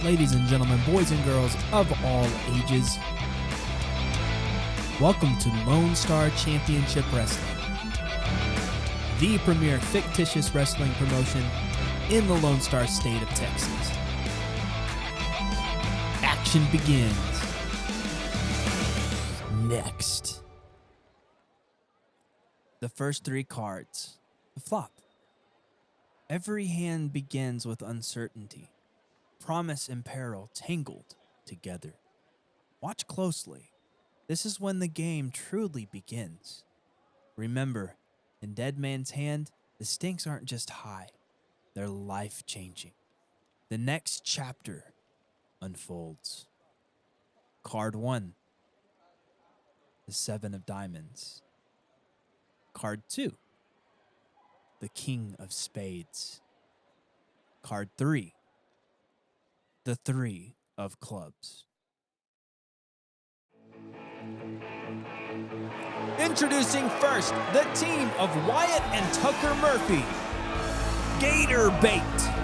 ladies and gentlemen, boys and girls of all ages. Welcome to Lone Star Championship Wrestling, the premier fictitious wrestling promotion in the Lone Star state of Texas. Action begins next. The first three cards, the flop. Every hand begins with uncertainty. Promise and peril tangled together. Watch closely. This is when the game truly begins. Remember, in Dead Man's Hand, the stakes aren't just high, they're life-changing. The next chapter unfolds. Card 1, the 7 of Diamonds. Card 2, the King of Spades. Card 3, the 3 of Clubs. Introducing first, the team of Wyatt and Tucker Murphy, Gatorbait.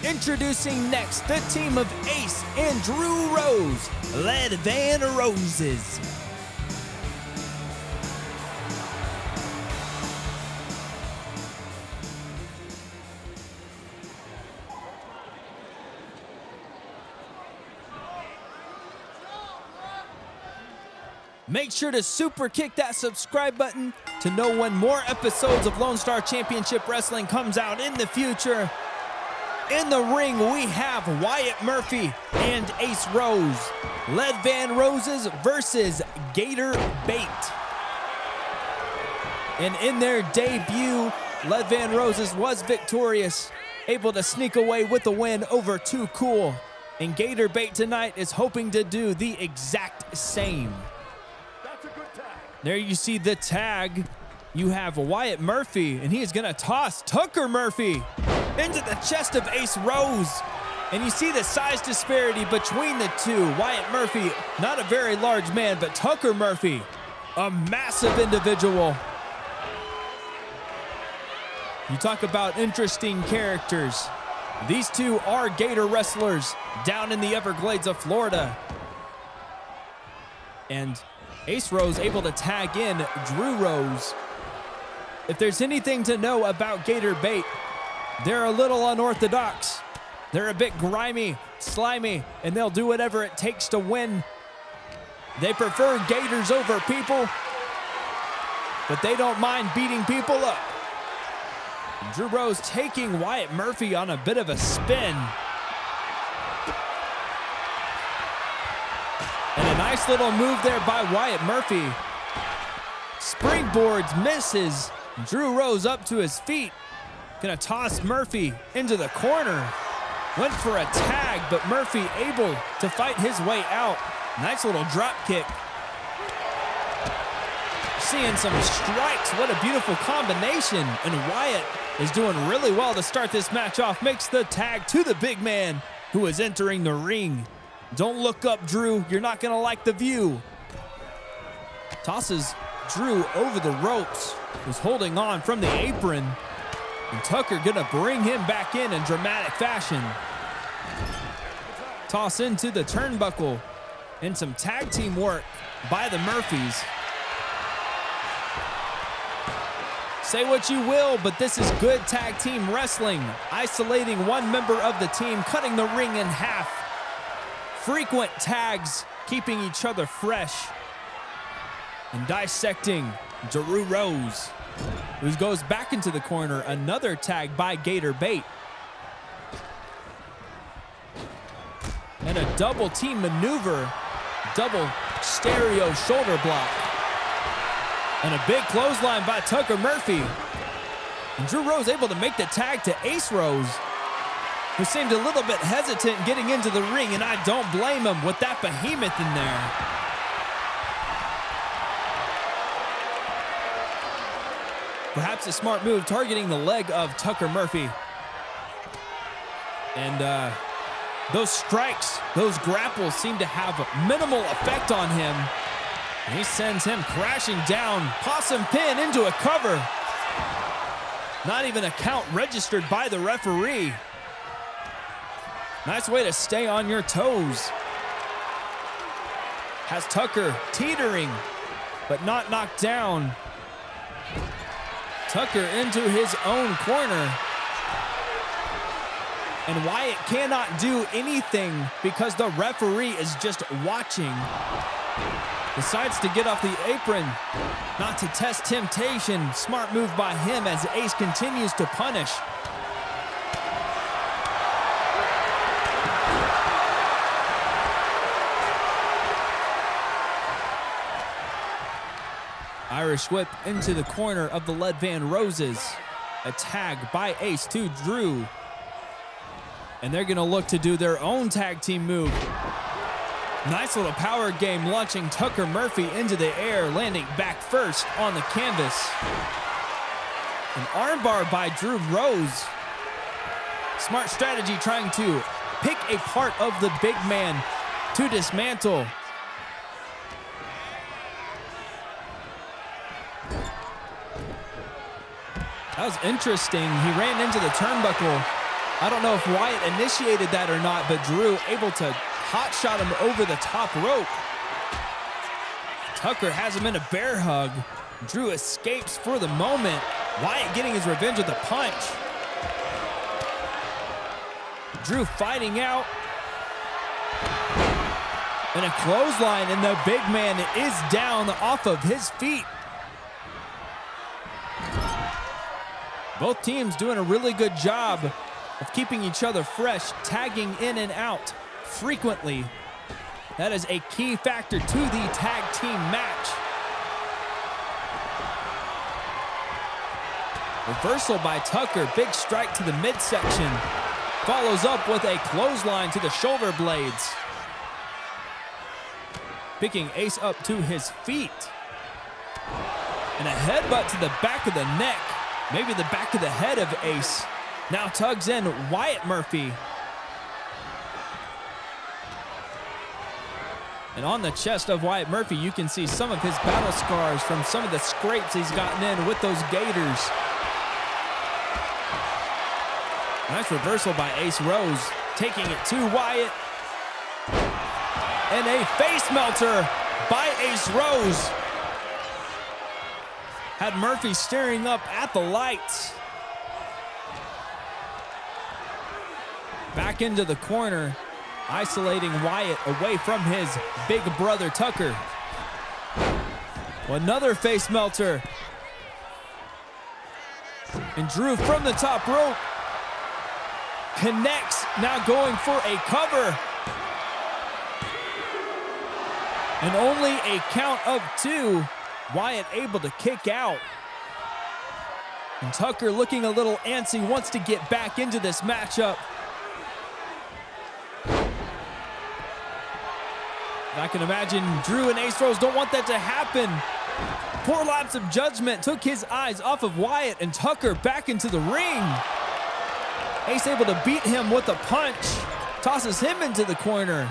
Introducing next, the team of Ace and Drew Rose, Lead Van Roses. Make sure to super kick that subscribe button to know when more episodes of Lone Star Championship Wrestling comes out in the future. In the ring, we have Wyatt Murphy and Ace Rose. Lead Van Roses versus Gatorbait. And in their debut, Lead Van Roses was victorious, able to sneak away with the win over Too Cool. And Gatorbait tonight is hoping to do the exact same. There you see the tag. You have Wyatt Murphy, and he is going to toss Tucker Murphy into the chest of Ace Rose. And you see the size disparity between the two. Wyatt Murphy, not a very large man, but Tucker Murphy, a massive individual. You talk about interesting characters. These two are Gator wrestlers down in the Everglades of Florida. And Ace Rose able to tag in Drew Rose. If there's anything to know about Gatorbait, they're a little unorthodox. They're a bit grimy, slimy, and they'll do whatever it takes to win. They prefer gators over people, but they don't mind beating people up. Drew Rose taking Wyatt Murphy on a bit of a spin. And a nice little move there by Wyatt Murphy. Springboards, misses. Drew Rose up to his feet. Gonna toss Murphy into the corner. Went for a tag, but Murphy able to fight his way out. Nice little drop kick. Seeing some strikes. What a beautiful combination. And Wyatt is doing really well to start this match off. Makes the tag to the big man who is entering the ring. Don't look up, Drew. You're not going to like the view. Tosses Drew over the ropes. Who's holding on from the apron. And Tucker going to bring him back in dramatic fashion. Toss into the turnbuckle. And some tag team work by the Murphys. Say what you will, but this is good tag team wrestling. Isolating one member of the team, cutting the ring in half. Frequent tags, keeping each other fresh. And dissecting Drew Rose, who goes back into the corner. Another tag by Gatorbait. And a double team maneuver. Double stereo shoulder block. And a big clothesline by Tucker Murphy. And Drew Rose able to make the tag to Ace Rose, who seemed a little bit hesitant getting into the ring, and I don't blame him with that behemoth in there. Perhaps a smart move targeting the leg of Tucker Murphy. And those strikes, those grapples seem to have minimal effect on him. He sends him crashing down. Possum pin into a cover. Not even a count registered by the referee. Nice way to stay on your toes. Has Tucker teetering, but not knocked down. Tucker into his own corner. And Wyatt cannot do anything because the referee is just watching. Decides to get off the apron, not to test temptation. Smart move by him as Ace continues to punish. Irish whip into the corner of the Lead Van Roses. A tag by Ace to Drew. And they're gonna look to do their own tag team move. Nice little power game, launching Tucker Murphy into the air, landing back first on the canvas. An armbar by Drew Rose. Smart strategy, trying to pick a part of the big man to dismantle. That was interesting. He ran into the turnbuckle. I don't know if Wyatt initiated that or not, but Drew able to hot shot him over the top rope. Tucker has him in a bear hug. Drew escapes for the moment. Wyatt getting his revenge with a punch. Drew fighting out. And a clothesline, and the big man is down off of his feet. Both teams doing a really good job of keeping each other fresh, tagging in and out frequently. That is a key factor to the tag team match. Reversal by Tucker, big strike to the midsection. Follows up with a clothesline to the shoulder blades. Picking Ace up to his feet. And a headbutt to the back of the neck. Maybe the back of the head of Ace. Now tugs in Wyatt Murphy. And on the chest of Wyatt Murphy, you can see some of his battle scars from some of the scrapes he's gotten in with those gators. Nice reversal by Ace Rose, taking it to Wyatt. And a face melter by Ace Rose. Had Murphy staring up at the lights. Back into the corner, isolating Wyatt away from his big brother Tucker. Another face melter. And Drew from the top rope connects, now going for a cover. And only a count of two. Wyatt able to kick out. And Tucker looking a little antsy, wants to get back into this matchup. I can imagine Drew and Ace Rose don't want that to happen. Poor lapse of judgment took his eyes off of Wyatt, and Tucker back into the ring. Ace able to beat him with a punch, tosses him into the corner.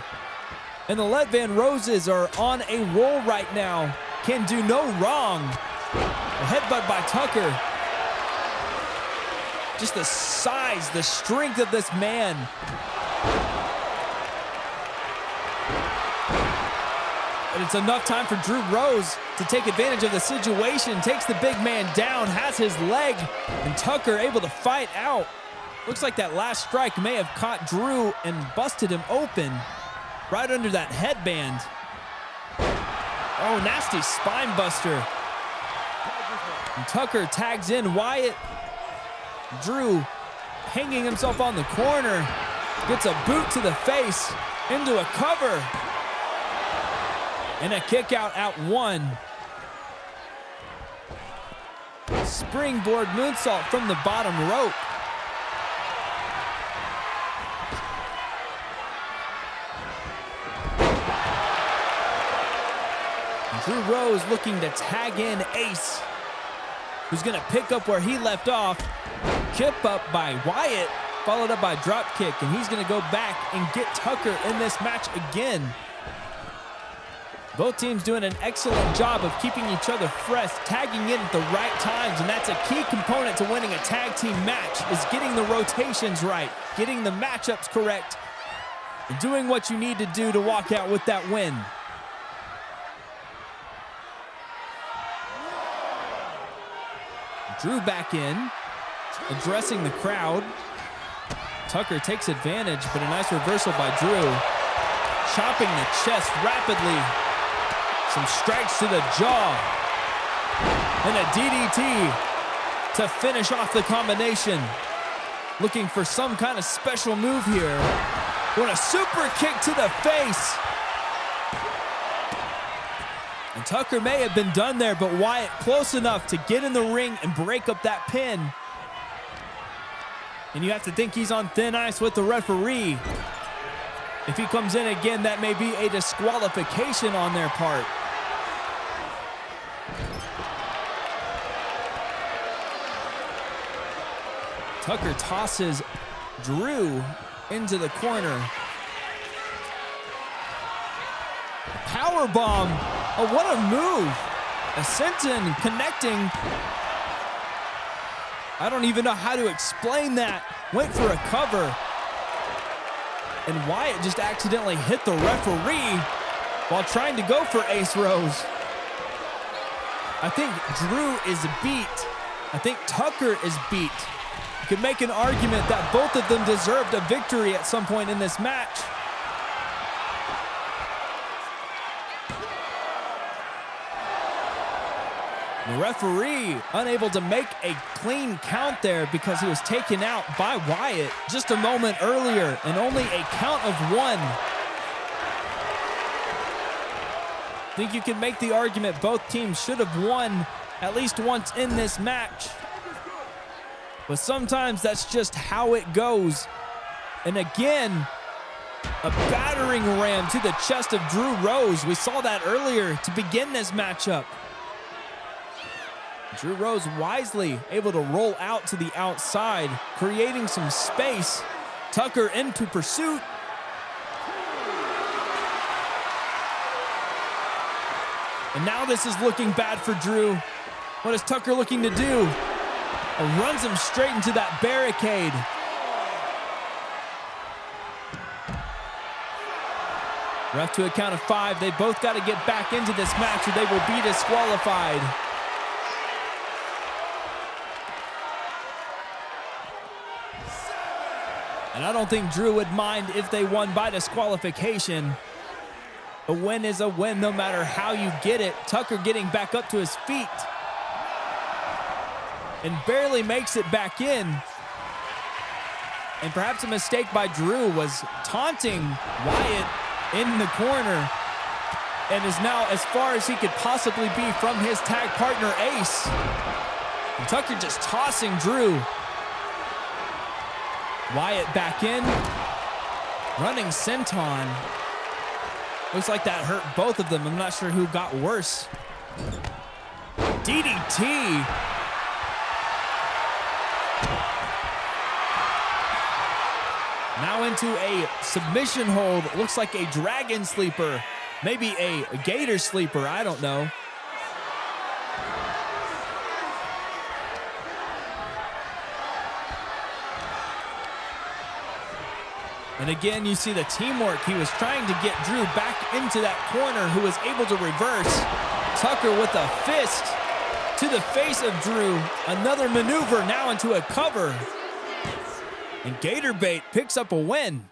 And the Lead Van Roses are on a roll right now. Can do no wrong. A headbutt by Tucker. Just the size, the strength of this man. And it's enough time for Drew Rose to take advantage of the situation. Takes the big man down, has his leg, and Tucker able to fight out. Looks like that last strike may have caught Drew and busted him open right under that headband. Oh, nasty spine buster. And Tucker tags in Wyatt. Drew hanging himself on the corner. Gets a boot to the face, into a cover. And a kick out at one. Springboard moonsault from the bottom rope. Drew Rose looking to tag in Ace, who's gonna pick up where he left off. Chip up by Wyatt, followed up by drop kick, and he's gonna go back and get Tucker in this match again. Both teams doing an excellent job of keeping each other fresh, tagging in at the right times, and that's a key component to winning a tag team match, is getting the rotations right, getting the matchups correct, and doing what you need to do to walk out with that win. Drew back in, addressing the crowd. Tucker takes advantage, but a nice reversal by Drew. Chopping the chest rapidly. Some strikes to the jaw. And a DDT to finish off the combination. Looking for some kind of special move here. What a super kick to the face. And Tucker may have been done there, but Wyatt close enough to get in the ring and break up that pin. And you have to think he's on thin ice with the referee. If he comes in again, that may be a disqualification on their part. Tucker tosses Drew into the corner. Power bomb. Oh, what a move. Ascension connecting. I don't even know how to explain that. Went for a cover. And Wyatt just accidentally hit the referee while trying to go for Ace Rose. I think Drew is beat. I think Tucker is beat. You could make an argument that both of them deserved a victory at some point in this match. The referee unable to make a clean count there because he was taken out by Wyatt just a moment earlier, and only a count of 1. I think you can make the argument both teams should have won at least once in this match. But sometimes that's just how it goes. And again, a battering ram to the chest of Drew Rose. We saw that earlier to begin this matchup. Drew Rose wisely able to roll out to the outside, creating some space. Tucker into pursuit. And now this is looking bad for Drew. What is Tucker looking to do? Runs him straight into that barricade. Ref to a count of 5. They both got to get back into this match or they will be disqualified. And I don't think Drew would mind if they won by disqualification. A win is a win no matter how you get it. Tucker getting back up to his feet. And barely makes it back in. And perhaps a mistake by Drew was taunting Wyatt in the corner. And is now as far as he could possibly be from his tag partner, Ace. And Tucker just tossing Drew. Wyatt back in. Running senton. Looks like that hurt both of them. I'm not sure who got worse. DDT. Now into a submission hold. Looks like a dragon sleeper. Maybe a gator sleeper. I don't know. And again, you see the teamwork. He was trying to get Drew back into that corner, who was able to reverse. Tucker with a fist to the face of Drew. Another maneuver now into a cover. And Gatorbait picks up a win.